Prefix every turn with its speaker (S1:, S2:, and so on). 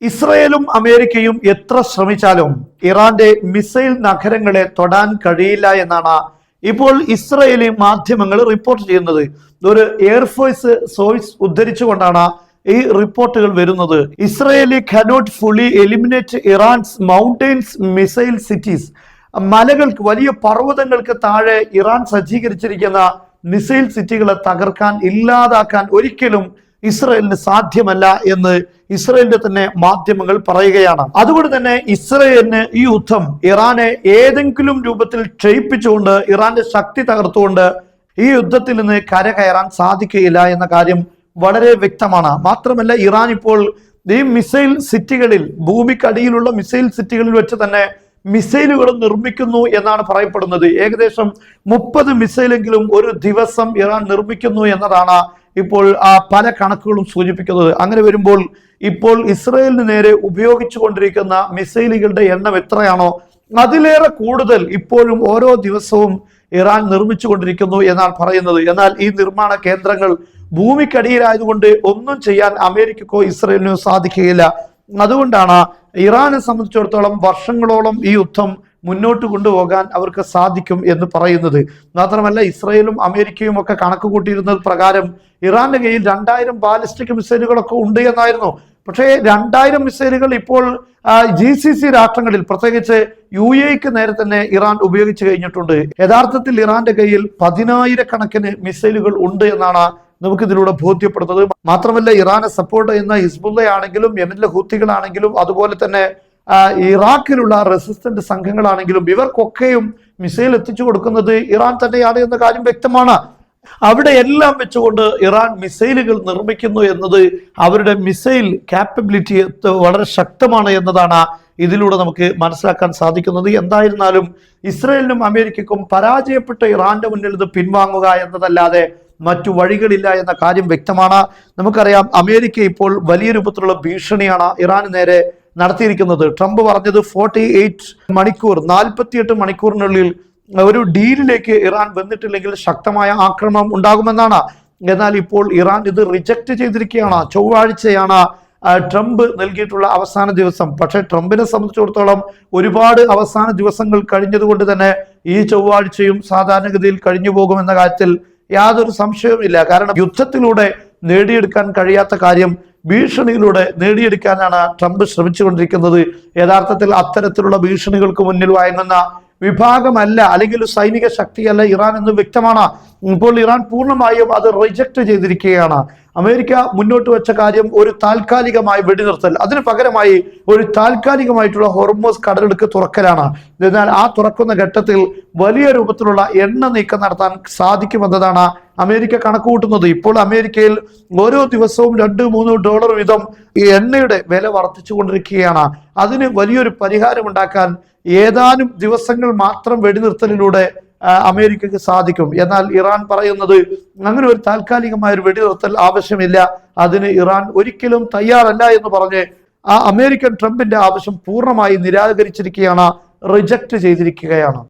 S1: ഇസ്രയേലും അമേരിക്കയും എത്ര ശ്രമിച്ചാലും ഇറാന്റെ മിസൈൽ നഗരങ്ങളെ തൊടാൻ കഴിയില്ല എന്നാണ് ഇപ്പോൾ ഇസ്രയേലി മാധ്യമങ്ങൾ റിപ്പോർട്ട് ചെയ്യുന്നത്. ഒരു എയർഫോഴ്സ് സോഴ്സ് ഉദ്ധരിച്ചുകൊണ്ടാണ് ഈ റിപ്പോർട്ടുകൾ വരുന്നത്. Israeli cannot fully eliminate Iran's mountains missile cities. മലകൾക്ക്, വലിയ പർവ്വതങ്ങൾക്ക് താഴെ ഇറാൻ സജ്ജീകരിച്ചിരിക്കുന്ന മിസൈൽ സിറ്റികളെ തകർക്കാൻ, ഇല്ലാതാക്കാൻ ഒരിക്കലും ഇസ്രയേലിന് സാധ്യമല്ല എന്ന് ഇസ്രയേലിന്റെ തന്നെ മാധ്യമങ്ങൾ പറയുകയാണ്. അതുകൊണ്ട് തന്നെ ഇസ്രയേലിന് ഈ യുദ്ധം ഇറാനെ ഏതെങ്കിലും രൂപത്തിൽ ക്ഷയിപ്പിച്ചുകൊണ്ട്, ഇറാന്റെ ശക്തി തകർത്തുകൊണ്ട് ഈ യുദ്ധത്തിൽ നിന്ന് കരകയറാൻ സാധിക്കുകയില്ല എന്ന കാര്യം വളരെ വ്യക്തമാണ്. മാത്രമല്ല, ഇറാൻ ഇപ്പോൾ ഈ മിസൈൽ സിറ്റികളിൽ, ഭൂമിക്കടിയിലുള്ള മിസൈൽ സിറ്റികളിൽ വെച്ച് തന്നെ മിസൈലുകൾ നിർമ്മിക്കുന്നു എന്നാണ് പറയപ്പെടുന്നത്. ഏകദേശം 30 മിസൈലെങ്കിലും ഒരു ദിവസം ഇറാൻ നിർമ്മിക്കുന്നു എന്നതാണ് ഇപ്പോൾ പല കണക്കുകളും സൂചിപ്പിക്കുന്നത്. അങ്ങനെ വരുമ്പോൾ ഇപ്പോൾ ഇസ്രയേലിന് നേരെ ഉപയോഗിച്ചു കൊണ്ടിരിക്കുന്ന മിസൈലുകളുടെ എണ്ണം എത്രയാണോ അതിലേറെ കൂടുതൽ ഇപ്പോഴും ഓരോ ദിവസവും ഇറാൻ നിർമ്മിച്ചു കൊണ്ടിരിക്കുന്നു എന്നാണ് പറയുന്നത്. എന്നാൽ ഈ നിർമ്മാണ കേന്ദ്രങ്ങൾ ഭൂമിക്കടിയിലായതുകൊണ്ട് ഒന്നും ചെയ്യാൻ അമേരിക്കക്കോ ഇസ്രയേലിനോ സാധിക്കുകയില്ല. അതുകൊണ്ടാണ് ഇറാനെ സംബന്ധിച്ചിടത്തോളം വർഷങ്ങളോളം ഈ യുദ്ധം മുന്നോട്ട് കൊണ്ടുപോകാൻ അവർക്ക് സാധിക്കും എന്ന് പറയുന്നത്. മാത്രമല്ല, ഇസ്രയേലും അമേരിക്കയും ഒക്കെ കണക്ക് കൂട്ടിയിരുന്നത് പ്രകാരം ഇറാന്റെ കയ്യിൽ 2000 ബാലിസ്റ്റിക് മിസൈലുകളൊക്കെ ഉണ്ട് എന്നായിരുന്നു. പക്ഷേ 2000 മിസൈലുകൾ ഇപ്പോൾ GCC രാഷ്ട്രങ്ങളിൽ, പ്രത്യേകിച്ച് UAE നേരെ തന്നെ ഇറാൻ ഉപയോഗിച്ചു കഴിഞ്ഞിട്ടുണ്ട്. യഥാർത്ഥത്തിൽ ഇറാന്റെ കയ്യിൽ 10,000 കണക്കിന് മിസൈലുകൾ ഉണ്ട് എന്നാണ് നമുക്കിതിലൂടെ ബോധ്യപ്പെടുന്നത്. മാത്രമല്ല, ഇറാനെ സപ്പോർട്ട് ചെയ്യുന്ന ഹിസ്ബുള്ള ആണെങ്കിലും, യമനിലെ ഹൂത്തികളാണെങ്കിലും, അതുപോലെ തന്നെ ഇറാഖിലുള്ള റെസിസ്റ്റന്റ് സംഘങ്ങളാണെങ്കിലും, ഇവർക്കൊക്കെയും മിസൈൽ എത്തിച്ചു കൊടുക്കുന്നത് ഇറാൻ തന്നെയാണ് എന്ന കാര്യം വ്യക്തമാണ്. അവിടെ എല്ലാം വെച്ചുകൊണ്ട് ഇറാൻ മിസൈലുകൾ നിർമ്മിക്കുന്നു എന്നത് അവരുടെ മിസൈൽ കാപ്പബിലിറ്റി വളരെ ശക്തമാണ് എന്നതാണ് ഇതിലൂടെ നമുക്ക് മനസ്സിലാക്കാൻ സാധിക്കുന്നത്. എന്തായിരുന്നാലും ഇസ്രയേലിനും അമേരിക്കയ്ക്കും പരാജയപ്പെട്ട ഇറാന്റെ മുന്നിൽ ഇത് പിൻവാങ്ങുക എന്നതല്ലാതെ മറ്റു വഴികളില്ല എന്ന കാര്യം വ്യക്തമാണ്. നമുക്കറിയാം, അമേരിക്ക ഇപ്പോൾ വലിയ രൂപത്തിലുള്ള ഭീഷണിയാണ് ഇറാന് നേരെ നടത്തിയിരിക്കുന്നത്. ട്രംപ് പറഞ്ഞത് 48 മണിക്കൂറിനുള്ളിൽ ഒരു ഡീലിലേക്ക് ഇറാൻ വന്നിട്ടില്ലെങ്കിൽ ശക്തമായ ആക്രമണം ഉണ്ടാകുമെന്നാണ്. എന്നാൽ ഇപ്പോൾ ഇറാൻ ഇത് റിജക്റ്റ് ചെയ്തിരിക്കുകയാണ്. ചൊവ്വാഴ്ചയാണ് ട്രംപ് നൽകിയിട്ടുള്ള അവസാന ദിവസം. പക്ഷേ ട്രംപിനെ സംബന്ധിച്ചിടത്തോളം ഒരുപാട് അവസാന ദിവസങ്ങൾ കഴിഞ്ഞതുകൊണ്ട് തന്നെ ഈ ചൊവ്വാഴ്ചയും സാധാരണഗതിയിൽ കഴിഞ്ഞു പോകുമെന്ന കാര്യത്തിൽ യാതൊരു സംശയവുമില്ല. കാരണം യുദ്ധത്തിലൂടെ നേടിയെടുക്കാൻ കഴിയാത്ത കാര്യം ഭീഷണിയിലൂടെ നേടിയെടുക്കാനാണ് ട്രംപ് ശ്രമിച്ചുകൊണ്ടിരിക്കുന്നത്. യഥാർത്ഥത്തിൽ അത്തരത്തിലുള്ള ഭീഷണികൾക്ക് മുന്നിൽ വഴങ്ങുന്ന വിഭാഗമല്ല, അല്ലെങ്കിൽ സൈനിക ശക്തിയല്ല ഇറാൻ എന്ന് വ്യക്തമാണ്. ഇപ്പോൾ ഇറാൻ പൂർണ്ണമായും അത് റിജക്റ്റ് ചെയ്തിരിക്കുകയാണ്. അമേരിക്ക മുന്നോട്ട് വെച്ച കാര്യം ഒരു താൽക്കാലികമായ വെടിനിർത്തൽ, അതിന് പകരമായി ഒരു താൽക്കാലികമായിട്ടുള്ള ഹോർമോസ് കടലെടുക്ക് തുറക്കലാണ്. എന്നാൽ ആ തുറക്കുന്ന ഘട്ടത്തിൽ വലിയ രൂപത്തിലുള്ള എണ്ണ നീക്കം നടത്താൻ സാധിക്കുമെന്നതാണ് അമേരിക്ക കണക്കുകൂട്ടുന്നത്. ഇപ്പോൾ അമേരിക്കയിൽ ഓരോ ദിവസവും $2-3 വീതം ഈ എണ്ണയുടെ വില വർദ്ധിച്ചു കൊണ്ടിരിക്കുകയാണ്. അതിന് വലിയൊരു പരിഹാരം ഉണ്ടാക്കാൻ ഏതാനും ദിവസങ്ങൾ മാത്രം വെടിനിർത്തലിലൂടെ അമേരിക്കക്ക് സാധിക്കും. എന്നാൽ ഇറാൻ പറയുന്നത് അങ്ങനെ ഒരു താൽക്കാലികമായ ഒരു വെടിനിർത്തൽ ആവശ്യമില്ല, അതിന് ഇറാൻ ഒരിക്കലും തയ്യാറല്ല എന്ന് പറഞ്ഞ് അമേരിക്കൻ ട്രംപിന്റെ ആവശ്യം പൂർണ്ണമായി നിരാകരിച്ചിരിക്കുകയാണ്, റിജക്റ്റ് ചെയ്തിരിക്കുകയാണ്.